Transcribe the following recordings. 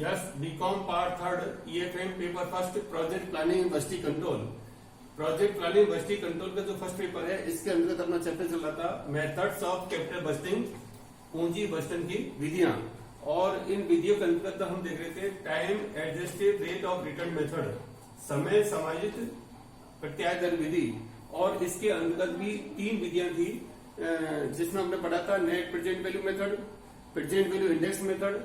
Yes, BCom part third, EFM paper first, project planning बस्ती control. Project planning बस्ती control का जो first paper है, इसके अंतर्गत अपना चैप्टर चल रहा था मेथड्स ऑफ कैपिटल बस्टिंग, पूंजी बस्टन की विधियां। और इन विधियों के अंतर्गत हम देख रहे थे time adjusted rate of return method, समय समायोजित प्रत्याय दर विधि। और इसके अंतर्गत भी 3 विधियां थी जिसमें हमने पढ़ा था net present value method, present value index method,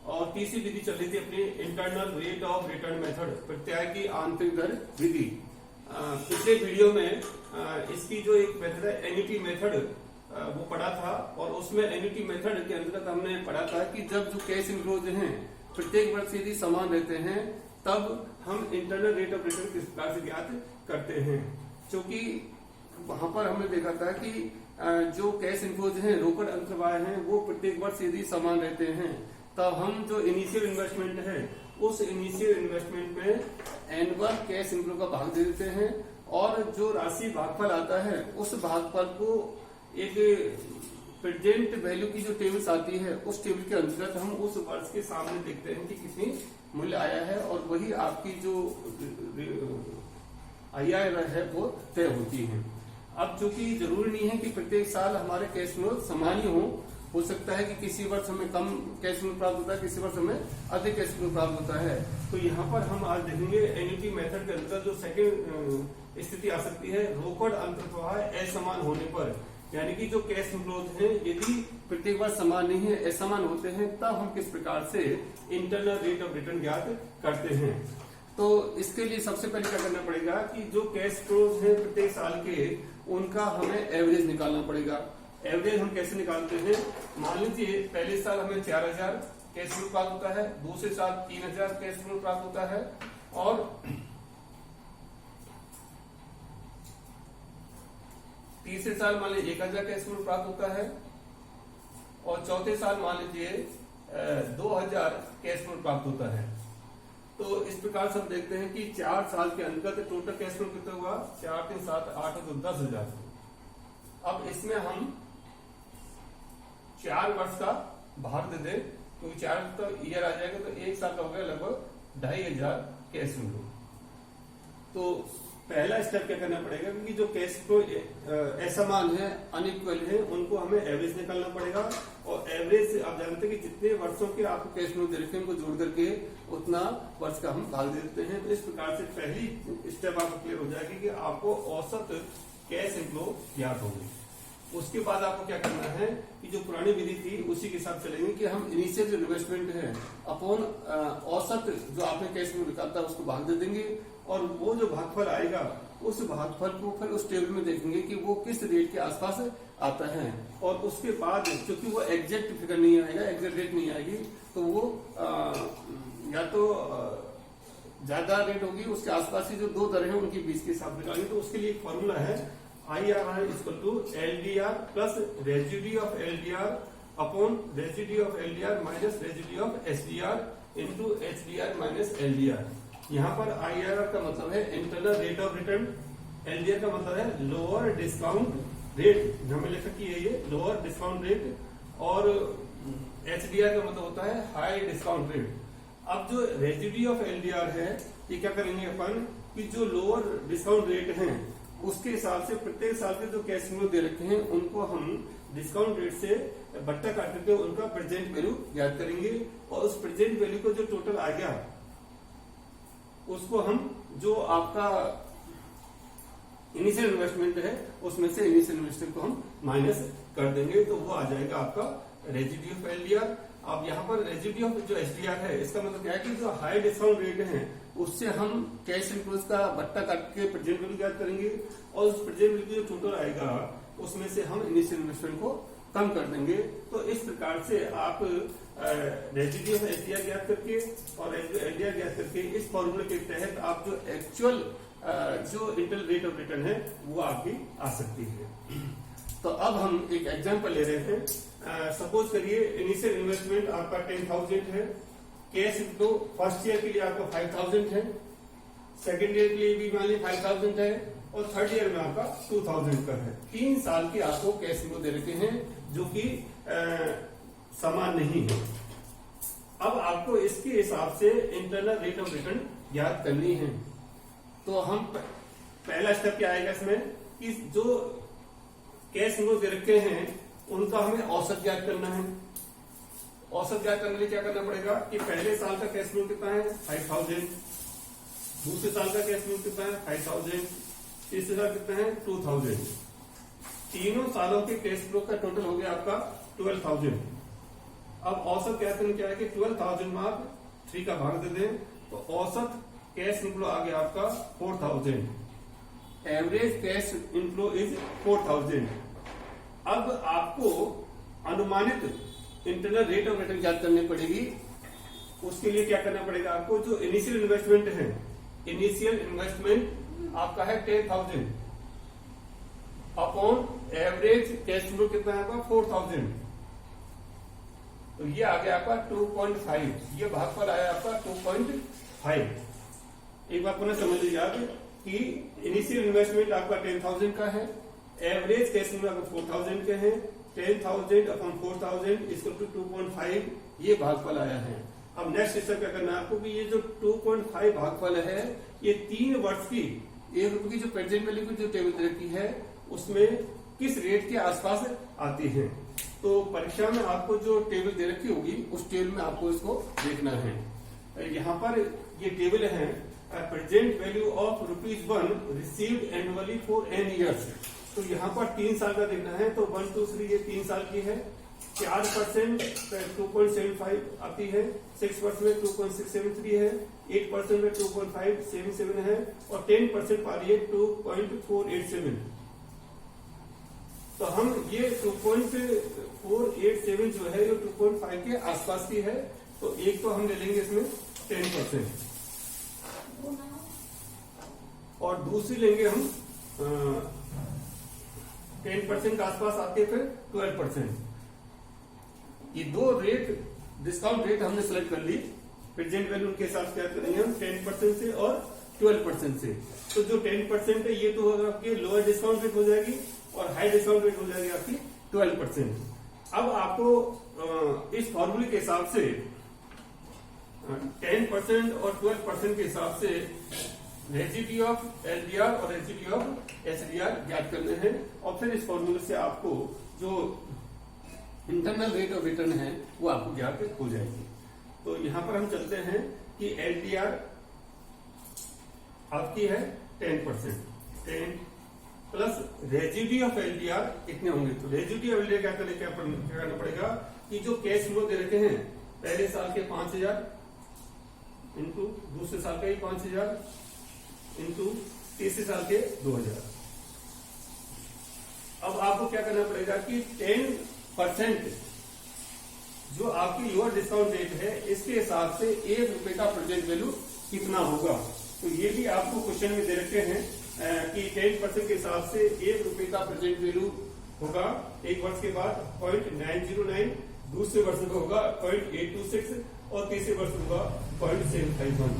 और तीसरी विधि चल रही थी अपनी internal rate of return method, प्रत्याय की आंतरिक दर विधि। पिछले वीडियो में इसकी जो एक मेथड है एनईटी मेथड वो पढ़ा था, और उसमें एनईटी मेथड के अंतर्गत हमने पढ़ा था कि जब जो कैश इनफ्लोज हैं प्रत्येक वर्ष यदि समान रहते हैं तब हम इंटरनल रेट ऑफ रिटर्न किस प्रकार से ज्ञात करते हैं। क्योंकि वहां पर हमने देखा था कि जो कैश इनफ्लोज हैं, रोकड़ अंतर्वाह हैं, वो प्रत्येक वर्ष यदि समान रहते हैं तब हम जो इनिशियल इन्वेस्टमेंट है उस इनिशियल इन्वेस्टमेंट में एनुअल कैश इनफ्लो का भाग दे देते हैं, और जो राशि भागफल आता है उस भागफल को एक प्रेजेंट वैल्यू की जो टेबल्स आती है उस टेबल के अंतर्गत हम उस वर्ष के सामने देखते हैं कि कितनी मूल्य आया है, और वही आपकी जो IRR है वो तय होती है। अब चूंकि जरूरी नहीं है कि प्रत्येक साल हमारे कैश फ्लो समान ही हो सकता है कि किसी वर्ष हमें कम कैश फ्लो प्राप्त होता है, किसी वर्ष हमें अधिक कैश फ्लो प्राप्त होता है। तो यहाँ पर हम आज देखेंगे एनईटी मेथड के अंतर्गत जो सेकंड स्थिति आ सकती है, रोकड़ अंतर्वाह असमान होने पर, यानी कि जो कैश फ्लोज हैं यदि प्रत्येक वर्ष समान नहीं है, असमान होते हैं, तब हम किस प्रकार से इंटरनल रेट ऑफ रिटर्न ज्ञात करते हैं। तो इसके लिए सबसे पहले क्या करना पड़ेगा कि जो कैश फ्लोज हैं प्रत्येक साल के, उनका हमें एवरेज निकालना पड़ेगा। एवरेज हम कैसे निकालते हैं? मान लीजिए पहले साल हमें 4000 कैश फ्लो प्राप्त होता है, दूसरे साल 3000 कैश फ्लो प्राप्त होता है, और तीसरे साल मान लीजिए 1000 कैश फ्लो प्राप्त होता है, और चौथे साल मान लीजिए 2000 कैश फ्लो प्राप्त होता है। तो इस प्रकार से हम देखते हैं कि 4 साल के अंतर्गत टोटल कैश फ्लो कितना हुआ, 4 3 7 8 तो 10,000। अब इसमें हम 4 वर्ष का भाग दे दें, क्योंकि 4 तो ईयर आ जाएगा, तो 1 साल का हो गया लगभग 2500 कैश फ्लो। तो पहला स्टेप क्या करना पड़ेगा, क्योंकि जो कैश फ्लो असमान है, अनइक्वल है, उनको हमें एवरेज निकालना पड़ेगा। और एवरेज आप जानते हैं कि जितने वर्षों के आपको कैश फ्लो दे रखे हैं उनको जोड़ करके उतना वर्ष का हम भाग दे देते हैं। तो इस प्रकार से पहली स्टेप आपको क्लियर हो जाएगी कि आपको औसत कैश इनफ्लो ज्ञात होगी। उसके बाद आपको क्या करना है कि जो पुरानी विधि थी उसी के हिसाब चलेंगे कि हम इनिशियल जो इन्वेस्टमेंट है अपॉन औसत जो आपने कैश फ्लो निकालता है उसको भाग दे देंगे, और वो जो भागफल आएगा उस भागफल को फिर उस टेबल में देखेंगे कि वो किस रेट के आसपास आता है। और उसके बाद क्योंकि वो एग्जैक्ट फिगर नहीं आएगा, एग्जैक्ट रेट नहीं आएगी, तो वो या तो ज्यादा रेट होगी, उसके आसपास की जो 2 दरें हैं उनके बीच के हिसाब निकालेंगे। तो उसके लिए एक फॉर्मूला है IRR equal to LDR plus residue of LDR upon residue of LDR minus residue of SDR into HDR minus LDR। यहाँ पर IRR का मतलब है internal rate of return, LDR का मतलब है लोअर डिस्काउंट रेट, हमें लिखा कि ये लोअर डिस्काउंट रेट, और HDR का मतलब होता है हाई डिस्काउंट रेट। अब जो रेजिड्यू ऑफ LDR है, ये क्या करेंगे अपन कि जो लोअर डिस्काउंट रेट है उसके हिसाब से प्रत्येक साल के जो कैश फ्लो दे रखे हैं उनको हम डिस्काउंट रेट से बट्टा काट करके उनका प्रेजेंट वैल्यू ज्ञात करेंगे, और उस प्रेजेंट वैल्यू को जो टोटल आ गया उसको हम जो आपका इनिशियल इन्वेस्टमेंट है उसमें से इनिशियल इन्वेस्टमेंट को हम माइनस कर देंगे, तो वो आ जाएगा आपका रेजिड्यू ऑफ LDR। अब यहाँ पर रेजिड्यू ऑफ जो SDR है, इसका मतलब क्या है कि जो हाई डिस्काउंट रेट है उससे हम कैश इनफ्लोज का बट्टा काट के प्रेजेंट वैल्यू ज्ञात करेंगे, और उस प्रेजेंट वैल्यू जो टोटल आएगा उसमें से हम इनिशियल इन्वेस्टमेंट को कम कर देंगे। तो इस प्रकार से आप रेजिड्यू ऑफ SDR ज्ञात करके और LDR ज्ञात करके इस फॉर्मूले के तहत आप जो एक्चुअल जो इंटरनल रेट ऑफ रिटर्न है वो आपकी आ सकती है। तो अब हम एक एग्जांपल ले रहे हैं। सपोज करिए इनिशियल इन्वेस्टमेंट आपका 10,000 है, कैश फ्लो फर्स्ट ईयर के लिए आपका 5,000 है, सेकेंड ईयर के लिए भी मान लीजिए 5,000 है, और थर्ड ईयर में आपका 2,000 का है। 3 साल के आपको कैश फ्लो दे रखे हैं जो कि समान नहीं है। अब आपको इसके हिसाब से इंटरनल रेट ऑफ रिटर्न ज्ञात करनी है। तो हम पहला स्टेप क्या आएगा इसमें कि जो कैश फ्लो दे रखे हैं उनका हमें औसत ज्ञात करना है। औसत ज्ञात करने के लिए क्या करना पड़ेगा कि पहले साल का कैश फ्लो कितना है 5000, दूसरे साल का कैश फ्लो कितना है 5000, तीसरे साल कितना है 2000। तीनों सालों के कैश फ्लो का टोटल हो गया आपका 12000। अब औसत ज्ञात करने क्या है कि 12000 में आप 3 का भाग दे दें तो औसत कैश इनफ्लो आ गया आपका 4000। Average cash inflow is 4000। अब आपको अनुमानित इंटरनल रेट ऑफ रिटर्न ज्ञात करनी पड़ेगी। उसके लिए क्या करना पड़ेगा आपको, जो इनिशियल इन्वेस्टमेंट है, इनिशियल इन्वेस्टमेंट आपका है 10000 अपॉन एवरेज कैश फ्लो कितना है आपका 4000, तो ये आ गया आपका 2.5। ये भागफल आया आपका 2.5। एक बात पुनः समझ लीजिए आप कि इनिशियल इन्वेस्टमेंट आपका 10,000 का है, एवरेज कैश फ्लो आपका 4,000 के हैं, 10,000 अपॉन 4,000 इक्वल टू 2.5, ये भागफल आया है। अब नेक्स्ट स्टेप क्या करना है आपको कि ये जो 2.5 भागफल है ये 3 वर्ष की ₹1 की जो प्रेजेंट वैल्यू की जो टेबल दे रखी है उसमें किस रेट के आसपास आती है। तो परीक्षा में आपको जो टेबल दे रखी होगी उस टेबल में आपको इसको देखना है। यहाँ पर ये टेबल है present value of ₹1 received annually for n years. तो यहाँ पर 3 साल का देखना है तो 1 2 3 ये 3 साल की है। 4% 2.75 आती है, 6% में 2.673 है, 8% में 2.577 है और 10% पा रही है 2.487। तो हम ये 2.487 जो है ये 2.5 के आसपास की है। तो एक तो हम ले लेंगे इसमें 10% और दूसरी लेंगे हम 10% के आसपास आती है, फिर 12%। ये दो रेट डिस्काउंट रेट हमने सेलेक्ट कर ली। प्रेजेंट वैल्यू के हिसाब से क्या करेंगे हम 10% से और 12% से। तो जो 10% है ये तो आपकी लोअर डिस्काउंट रेट हो जाएगी और हाई डिस्काउंट रेट हो जाएगी आपकी 12%। अब आपको इस फॉर्मूले के हिसाब से 10% और 12% के हिसाब से रेजिडी ऑफ एलडीआर और रेजिडी ऑफ एसडीआर ज्ञात करने हैं और फिर इस फॉर्मूले से आपको जो इंटरनल रेट ऑफ रिटर्न है वो आपको ज्ञात हो जाएगी। तो यहां पर हम चलते हैं कि एलडीआर आपकी है 10%, 10 प्लस रेजिडी ऑफ एलडीआर कितने होंगे। तो रेजिडी ऑफ एलडीआर क्या करना पड़ेगा कि जो कैश फ्लो दे रखे हैं पहले साल के 5000 इंटू दूसरे साल के 5000 इंटू तीसरे साल के 2000। अब आपको क्या करना पड़ेगा कि 10% जो आपकी लोअर डिस्काउंट रेट है इसके हिसाब से ₹1 का प्रेजेंट वैल्यू कितना होगा। तो ये भी आपको क्वेश्चन में दे रखे हैं कि 10% के हिसाब से ₹1 का प्रेजेंट वैल्यू होगा एक वर्ष के बाद 0.909, दूसरे वर्ष में होगा 0.826 और तीसरे वर्ष में होगा 0.751।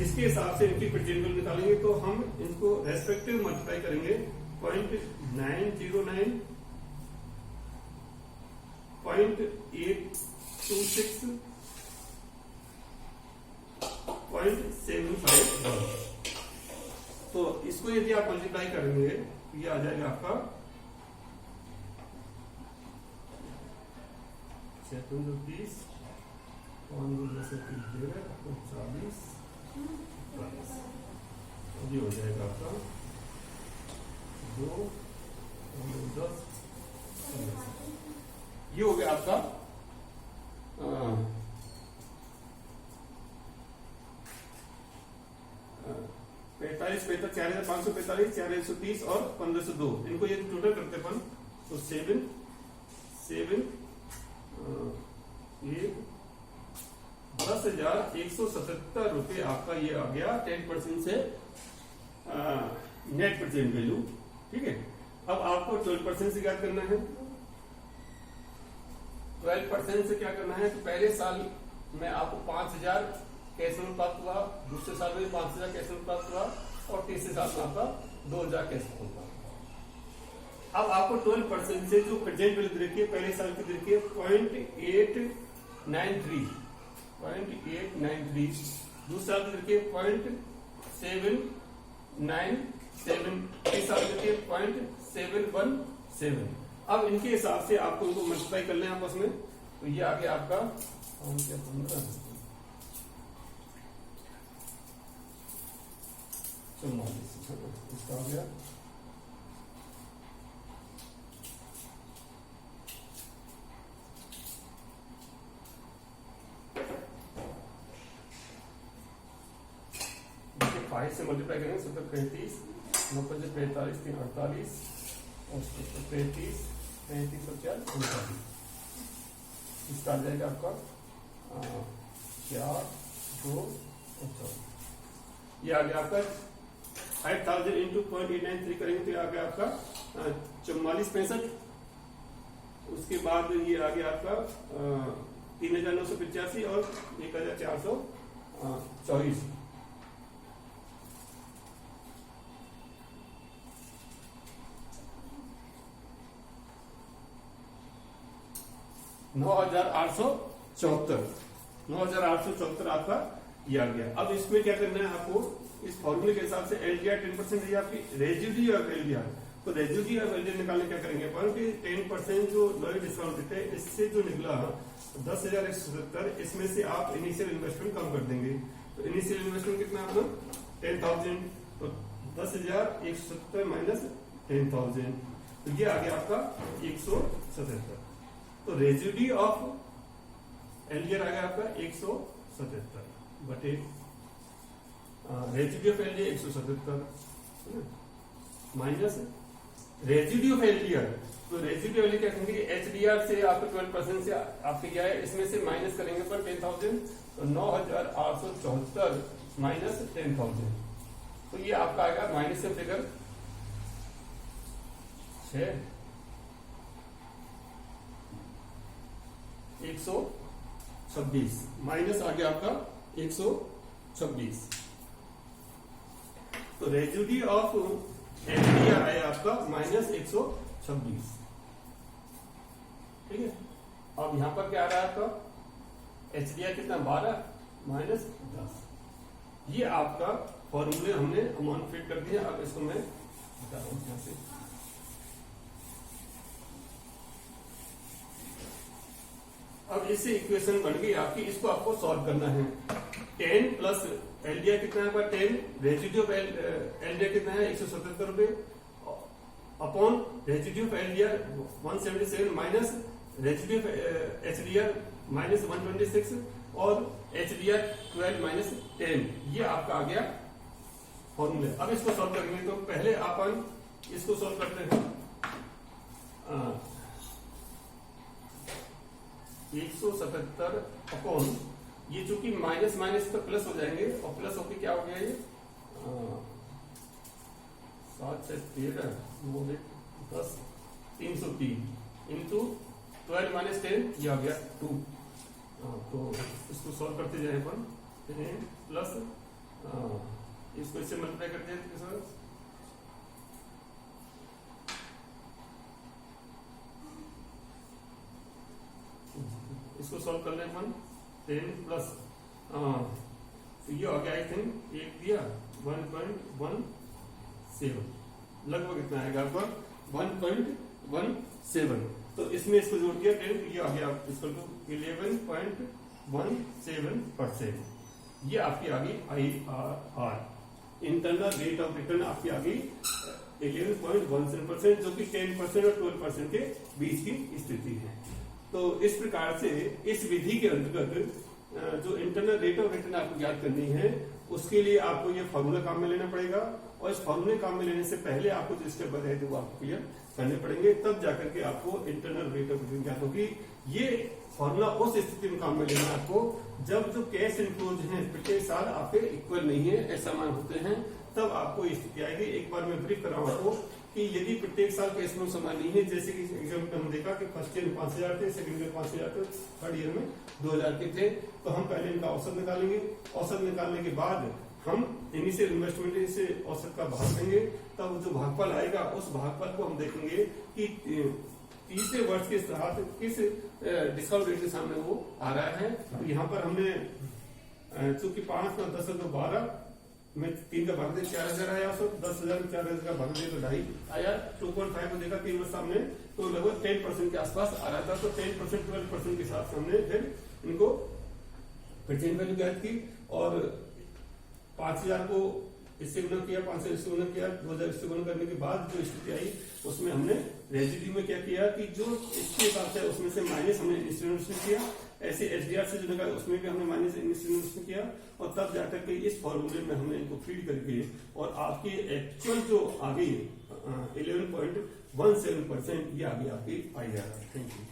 इसके हिसाब से इनकी प्रेजेंट वैल्यू निकालेंगे तो हम इनको रेस्पेक्टिव मल्टीप्लाई करेंगे 0.909, 0.826, 0.751। तो इसको यदि आप मल्टीप्लाई करेंगे तो ये आ जाएगा आपका 36 40, ये हो जाएगा आपका 2 10। ये हो गया आपका 45 4545 4130 और 1502। इनको यदि टोटल करते अपन तो 7 ₹10,177 आपका ये आ गया 10% से नेट प्रेजेंट वैल्यू। ठीक है, अब आपको 12% से क्या करना है। 12% से क्या करना है तो पहले साल में आपको 5000 कैश फ्लो प्राप्त हुआ, दूसरे साल में 5000 कैश फ्लो प्राप्त हुआ और तीसरे साल में आपका 2000 कैश फ्लो प्राप्त हुआ। अब आपको 12% से जो प्रेजेंट वैल्यू देखिए पहले साल की देखिए 0.893 0.893, दूसरा देखिए 0.797, तीसरा देखिए 0.717। अब इनके हिसाब से आपको इनको मल्टीप्लाई कर लें आपस में, तो ये आ गया आपका 15, 44, इसका हो गया 5 से मल्टीप्लाई करेंगे 17, 35, 9, 45, 3, 48 और 35, 35 और 4, 39। इसका आ जाएगा आपका 4, 2 और 4। ये आ गया आपका 5000 इंटू 0.893 करेंगे तो ये आ गया आपका 4465। उसके बाद ये आ गया आपका 3985 और 1424। 9874 आपका ये आ गया। अब इसमें क्या करना है आपको, इस फॉर्मूले के हिसाब से LDR 10% है आपकी, रेजिड्यू ऑफ LDR। तो रेजिड्यू ऑफ LDR निकालने क्या करेंगे अपन कि 10% जो लोअर डिस्काउंट देते हैं, इससे जो निकला 10,177, इसमें से आप इनिशियल इन्वेस्टमेंट कम कर देंगे। तो इनिशियल इन्वेस्टमेंट कितना आपका 10,000, तो 10,177 माइनस 10,000, तो ये आ गया आपका 177। तो रेजिड्यू ऑफ LDR आ गया आपका 177 बटे residue of LDR 177 minus residue of LDR। तो रेजिड्यू LDR क्या करेंगे, HDR से आपको 12% से आपके क्या है, इसमें से माइनस करेंगे पर 10,000, तो 9874 माइनस 10,000, तो ये आपका आएगा माइनस से फिगर 126 माइनस आ गया आपका 126। तो रेजिड्यू ऑफ LDR है आपका माइनस 126, ठीक है। अब यहां पर क्या आ रहा है आपका HDR कितना 12 माइनस 10। ये आपका फॉर्मूले हमने अमाउंट फिट कर दिया। अब इसको मैं बता रहा हूं यहां से, अब इससे इक्वेशन बन गई आपकी, इसको आपको सॉल्व करना है। 10 प्लस LDR कितना है, 10 रेजिड्यू ऑफ LDR कितना है 177 रुपए upon residue of LDR 177 minus residue of HDR minus 126 और HDR 12 माइनस 10। ये आपका आ गया फॉर्मूला। अब इसको सॉल्व करेंगे तो पहले अपन इसको सॉल्व करते हैं। 177 अपॉन ये चूंकि माइनस माइनस तो प्लस हो जाएंगे और प्लस होके क्या हो गया ये 7 से 13 10 303 इंटू 12 माइनस 10 ये आ गया 2। तो इसको सॉल्व करते जाए अपन प्लस इसको इससे मल्टीप्लाई करते हैं इसको सॉल्व कर ले अपन 10 प्लस तो ये आ गया आई थिंक एक दिया 1.17 लगभग इतना आएगा आपका 1.17। तो इसमें इसको जोड़ दिया 10, ये आ गया इसको 11.17%। ये आपकी आ गई IRR, internal rate of return आपकी आ गई 11.17%, जो कि 10% और 12% के बीच की स्थिति है। तो इस प्रकार से इस विधि के अंतर्गत जो इंटरनल रेट ऑफ रिटर्न आपको ज्ञात करनी है, उसके लिए आपको ये फॉर्मूला काम में लेना पड़ेगा और इस फॉर्मूले काम में लेने से पहले आपको जो स्टेप बताए थे वो आपको क्लियर करने पड़ेंगे, तब जाकर के आपको इंटरनल रेट ऑफ रिटर्न ज्ञात होगी। ये फॉर्मूला उस स्थिति में काम में लेना है आपको जब जो कैश इनफ्लोज हैं प्रत्येक साल आपके इक्वल नहीं है, असमान होते हैं, तब आपको स्थिति आएगी। एक बार मैं ब्रीफ कराऊं आपको कि यदि प्रत्येक साल कैश फ्लो समान नहीं है, जैसे कि एग्जाम्पल में हम देखा कि फर्स्ट ईयर में 5,000 थे, सेकंड ईयर 5,000 थे, थर्ड ईयर में 2,000 के थे, तो हम पहले इनका औसत निकालेंगे। औसत निकालने के बाद हम इनिशियल इन्वेस्टमेंट से औसत का भाग देंगे, तब जो भागफल आएगा उस भागफल को हम देखेंगे कि तीसरे वर्ष के साथ किस डिस्काउंट रेट के सामने वो आ रहा है। तो यहाँ पर हमने चूंकि 5 में 10 तो 12 में 3 का भाग दे 4000 आया, 10,000 में 4000 का भाग दे तो 2.5 आया। 2.5 को देखा 3 वर्ष सामने तो लगभग 10% के आसपास आ रहा था। तो 10% 12% के साथ हमने फिर इनको प्रेजेंट वैल्यू ज्ञात की और 5000 को इससे गुना किया, 500 इससे गुना किया, 2000 इससे गुना करने के बाद जो स्थिति आई उसमें हमने रेजिड्यू में क्या किया कि जो इसके हिसाब से उसमें से माइनस हमने इंस्टीट्यूशन किया। ऐसे एचडीआर से जो निकाला उसमें भी हमने माइनस इंस्टीट्यूशन किया और तब जाकर के इस फॉर्मूले में हमने इनको फीड करके और आपकी एक्चुअल जो आ गई 11.17% ये आगे आपकी आई जा रहा है। Thank you.